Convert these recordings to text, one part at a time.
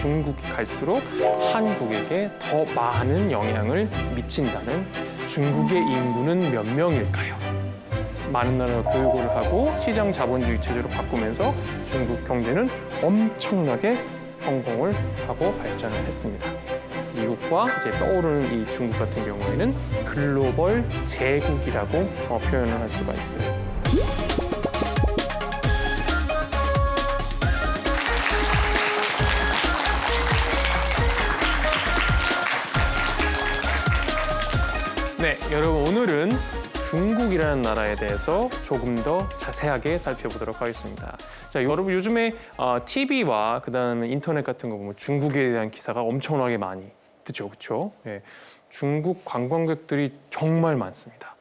중국이 갈수록 한국에게 더 많은 영향을 미친다는 중국의 인구는 몇 명일까요? 많은 나라가 교육을 하고 시장 자본주의 체제로 바꾸면서 중국 경제는 엄청나게 성공을 하고 발전을 했습니다. 미국과 이제 떠오르는 이 중국 같은 경우에는 글로벌 제국이라고 표현을 할 수가 있어요. 네, 여러분 오늘은 중국이라는 나라에 대해서 조금 더 자세하게 살펴보도록 하겠습니다. 자, 여러분 요즘에 TV와 그다음에 인터넷 같은 거 보면 중국에 대한 기사가 엄청나게 많이 뜨죠, 그렇죠? 예, 중국 관광객들이 정말 많습니다.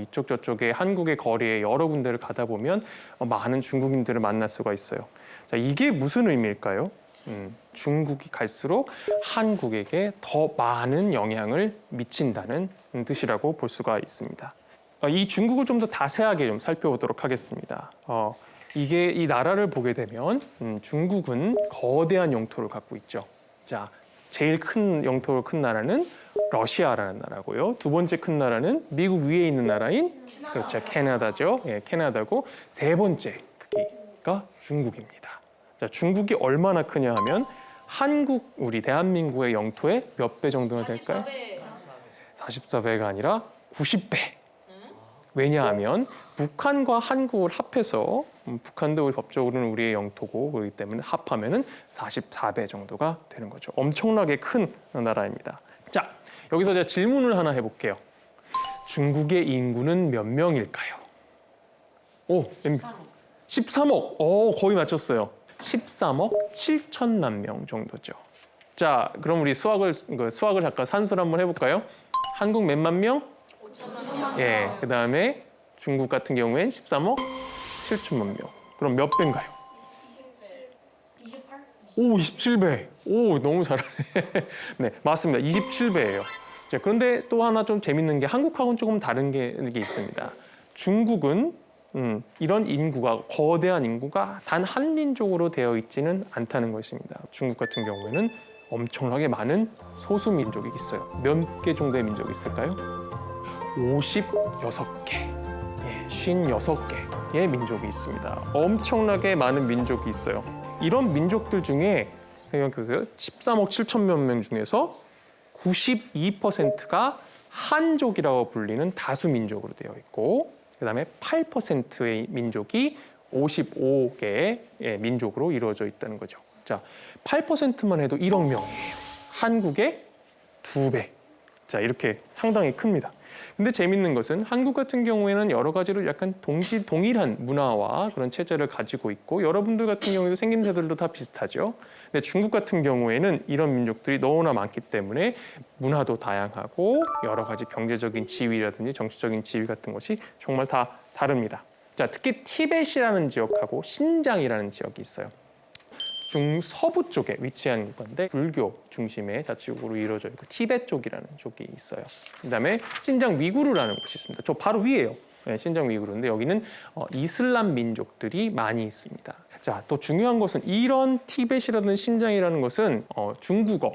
이쪽 저쪽에 한국의 거리에 여러 군데를 가다 보면 많은 중국인들을 만날 수가 있어요. 자, 이게 무슨 의미일까요? 중국이 갈수록 한국에게 더 많은 영향을 미친다는 뜻이라고 볼 수가 있습니다. 이 중국을 좀 더 자세하게 좀 살펴보도록 하겠습니다. 이게 이 나라를 보게 되면 중국은 거대한 영토를 갖고 있죠. 자, 제일 큰 영토가 큰 나라는 러시아라는 나라고요. 두 번째 큰 나라는 미국 위에 있는 나라인 그렇죠, 캐나다죠. 예, 캐나다고 세 번째 크기가 중국입니다. 자, 중국이 얼마나 크냐 하면 한국, 우리 대한민국의 영토의 몇 배 정도가 될까요? 44배가 아니라 90배. 왜냐하면 북한과 한국을 합해서 북한도 법적으로는 우리의 영토고 그렇기 때문에 합하면은 44배 정도가 되는 거죠. 엄청나게 큰 나라입니다. 자, 여기서 제가 질문을 하나 해볼게요. 중국의 인구는 몇 명일까요? 오, 13억. 거의 맞췄어요. 13억 7천만 명 정도죠. 자, 그럼 우리 수학을 잠깐 산수를 한번 해볼까요? 한국 몇만 명? 5천만 명. 예, 그 다음에 중국 같은 경우엔 13억 7천만 명. 그럼 몇 배인가요? 28? 오, 27배. 오, 너무 잘하네. 네, 맞습니다. 27배예요. 자, 그런데 또 하나 좀 재밌는 게 한국하고는 조금 다른 게 있습니다. 중국은 이런 인구가, 거대한 인구가 단 한 민족으로 되어 있지는 않다는 것입니다. 중국 같은 경우에는 엄청나게 많은 소수 민족이 있어요. 몇 개 정도의 민족이 있을까요? 56개, 56개의 민족이 있습니다. 엄청나게 많은 민족이 있어요. 이런 민족들 중에 생각해보세요. 13억 7천만 명 중에서 92%가 한족이라고 불리는 다수민족으로 되어 있고 그다음에 8%의 민족이 55개의 민족으로 이루어져 있다는 거죠. 자, 8%만 해도 1억 명이에요. 한국의 2배. 자, 이렇게 상당히 큽니다. 근데 재밌는 것은 한국 같은 경우에는 여러 가지로 약간 동일한 문화와 그런 체제를 가지고 있고 여러분들 같은 경우에도 생김새들도 다 비슷하죠. 근데 중국 같은 경우에는 이런 민족들이 너무나 많기 때문에 문화도 다양하고 여러 가지 경제적인 지위라든지 정치적인 지위 같은 것이 정말 다 다릅니다. 자, 특히 티벳이라는 지역하고 신장이라는 지역이 있어요. 중서부 쪽에 위치한 건데 불교 중심의 자치국으로 이루어져 있고 티벳 쪽이라는 쪽이 있어요. 그다음에 신장 위구르라는 곳이 있습니다. 저 바로 위에요. 네, 신장 위구르인데 여기는 이슬람 민족들이 많이 있습니다. 자, 또 중요한 것은 이런 티벳이라든 신장이라는 것은 중국어,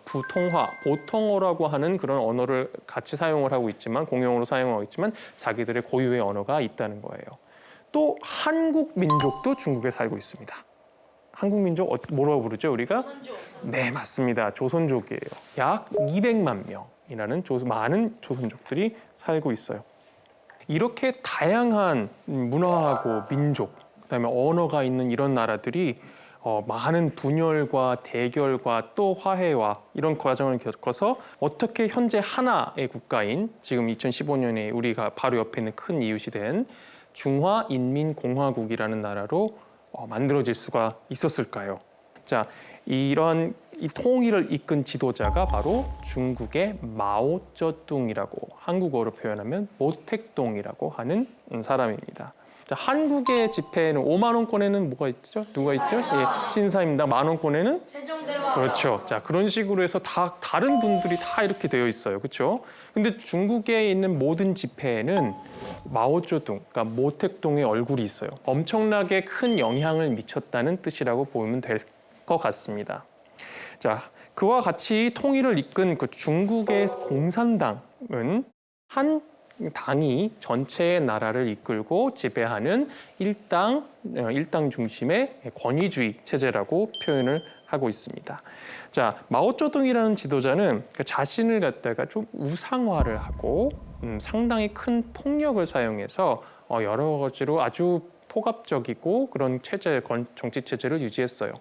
부통화, 보통어라고 하는 그런 언어를 같이 사용을 하고 있지만 공용어로 사용하고 있지만 자기들의 고유의 언어가 있다는 거예요. 또 한국 민족도 중국에 살고 있습니다. 한국 민족 뭐라고 부르죠, 우리가? 조선족. 네, 맞습니다. 조선족이에요. 약 200만 명이라는 많은 조선족들이 살고 있어요. 이렇게 다양한 문화하고 민족, 그다음에 언어가 있는 이런 나라들이 많은 분열과 대결과 또 화해와 이런 과정을 겪어서 어떻게 현재 하나의 국가인 지금 2015년에 우리가 바로 옆에 있는 큰 이웃이 된 중화인민공화국이라는 나라로 만들어질 수가 있었을까요? 자, 이런 이 통일을 이끈 지도자가 바로 중국의 마오쩌둥이라고 한국어로 표현하면 모택동이라고 하는 사람입니다. 자, 한국의 지폐에는 5만 원권에는 뭐가 있죠? 누가 있죠? 예, 신사입니다. 만 원권에는 세종대왕. 그렇죠. 자, 그런 식으로 해서 다른 분들이 다 이렇게 되어 있어요. 그렇죠? 근데 중국에 있는 모든 지폐에는 마오쩌둥, 그러니까 모택동의 얼굴이 있어요. 엄청나게 큰 영향을 미쳤다는 뜻이라고 보면 될 것 같습니다. 자, 그와 같이 통일을 이끈 그 중국의 공산당은 한 당이 전체의 나라를 이끌고 지배하는 일당 중심의 권위주의 체제라고 표현을 하고 있습니다. 자, 마오쩌둥이라는 지도자는 자신을 갖다가 좀 우상화를 하고 상당히 큰 폭력을 사용해서 여러 가지로 아주 폭압적이고 그런 정치 체제를 유지했어요.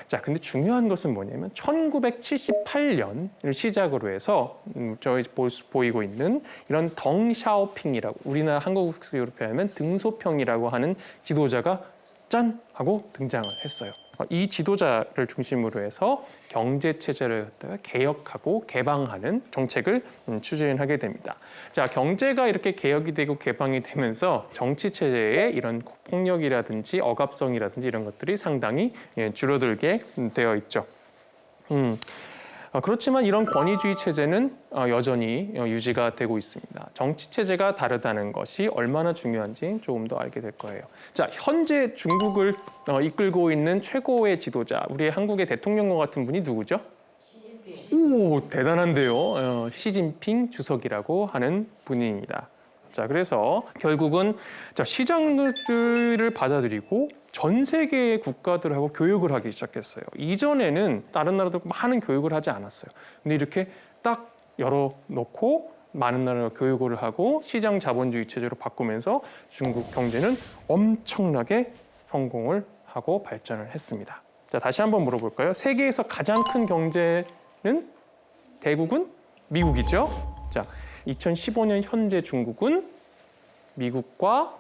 자, 근데 중요한 것은 뭐냐면 1978년을 시작으로 해서 저희 보이고 있는 이런 덩샤오핑이라고 우리나라 한국식으로 표현하면 등소평이라고 하는 지도자가 짠 하고 등장을 했어요. 이 지도자를 중심으로 해서 경제 체제를 갖다가 개혁하고 개방하는 정책을 추진하게 됩니다. 자, 경제가 이렇게 개혁이 되고 개방이 되면서 정치 체제의 이런 폭력이라든지 억압성이라든지 이런 것들이 상당히 줄어들게 되어 있죠. 그렇지만 이런 권위주의 체제는 여전히 유지가 되고 있습니다. 정치 체제가 다르다는 것이 얼마나 중요한지 조금 더 알게 될 거예요. 자, 현재 중국을 이끌고 있는 최고의 지도자, 우리 한국의 대통령과 같은 분이 누구죠? 시진핑. 오, 대단한데요. 시진핑 주석이라고 하는 분입니다. 자, 그래서 결국은 시장주의를 받아들이고 전 세계의 국가들하고 교육을 하기 시작했어요. 이전에는 다른 나라도 많은 교육을 하지 않았어요. 근데 이렇게 딱 열어놓고 많은 나라가 교육을 하고 시장 자본주의 체제로 바꾸면서 중국 경제는 엄청나게 성공을 하고 발전을 했습니다. 자, 다시 한번 물어볼까요? 세계에서 가장 큰 경제는 대국은 미국이죠. 자, 2015년 현재 중국은 미국과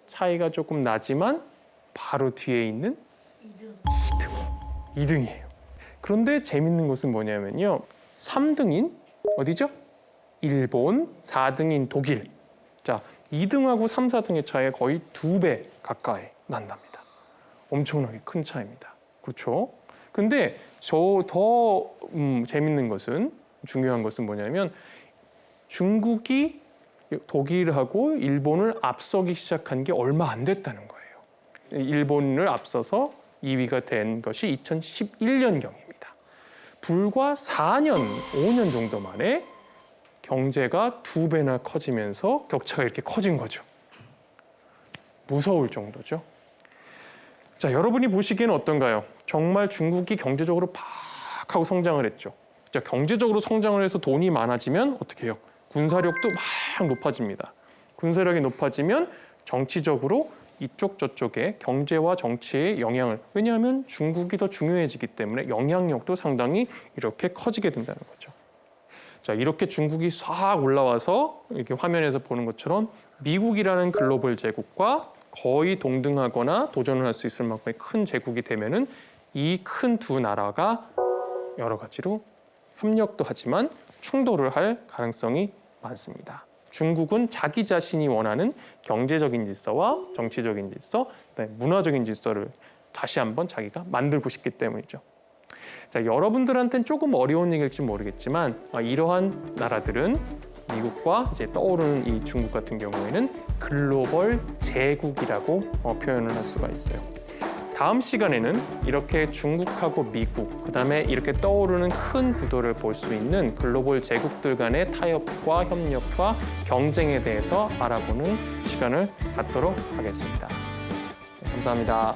차이가 조금 나지만 바로 뒤에 있는 2등이에요. 그런데 재밌는 것은 뭐냐면요. 3등인 어디죠? 일본, 4등인 독일. 자, 2등하고 3, 4등의 차이가 거의 2배 가까이 난답니다. 엄청나게 큰 차이입니다. 그렇죠? 근데 더 재밌는 것은 중요한 것은 뭐냐면 중국이 독일하고 일본을 앞서기 시작한 게 얼마 안 됐다는 거예요. 일본을 앞서서 2위가 된 것이 2011년경입니다. 불과 4년, 5년 정도 만에 경제가 2배나 커지면서 격차가 이렇게 커진 거죠. 무서울 정도죠. 자, 여러분이 보시기에는 어떤가요? 정말 중국이 경제적으로 팍 하고 성장을 했죠. 자, 경제적으로 성장을 해서 돈이 많아지면 어떻게 해요? 군사력도 막 높아집니다. 군사력이 높아지면 정치적으로 이쪽 저쪽에 경제와 정치의 영향을, 왜냐하면 중국이 더 중요해지기 때문에 영향력도 상당히 이렇게 커지게 된다는 거죠. 자, 이렇게 중국이 싹 올라와서 이렇게 화면에서 보는 것처럼 미국이라는 글로벌 제국과 거의 동등하거나 도전을 할 수 있을 만큼의 큰 제국이 되면은 이 큰 두 나라가 여러 가지로 협력도 하지만 충돌을 할 가능성이 많습니다. 중국은 자기 자신이 원하는 경제적인 질서와 정치적인 질서, 그다음에 문화적인 질서를 다시 한번 자기가 만들고 싶기 때문이죠. 자, 여러분들한테는 조금 어려운 얘기일지 모르겠지만 이러한 나라들은 미국과 이제 떠오르는 이 중국 같은 경우에는 글로벌 제국이라고 표현을 할 수가 있어요. 다음 시간에는 이렇게 중국하고 미국, 그다음에 이렇게 떠오르는 큰 구도를 볼 수 있는 글로벌 제국들 간의 타협과 협력과 경쟁에 대해서 알아보는 시간을 갖도록 하겠습니다. 네, 감사합니다.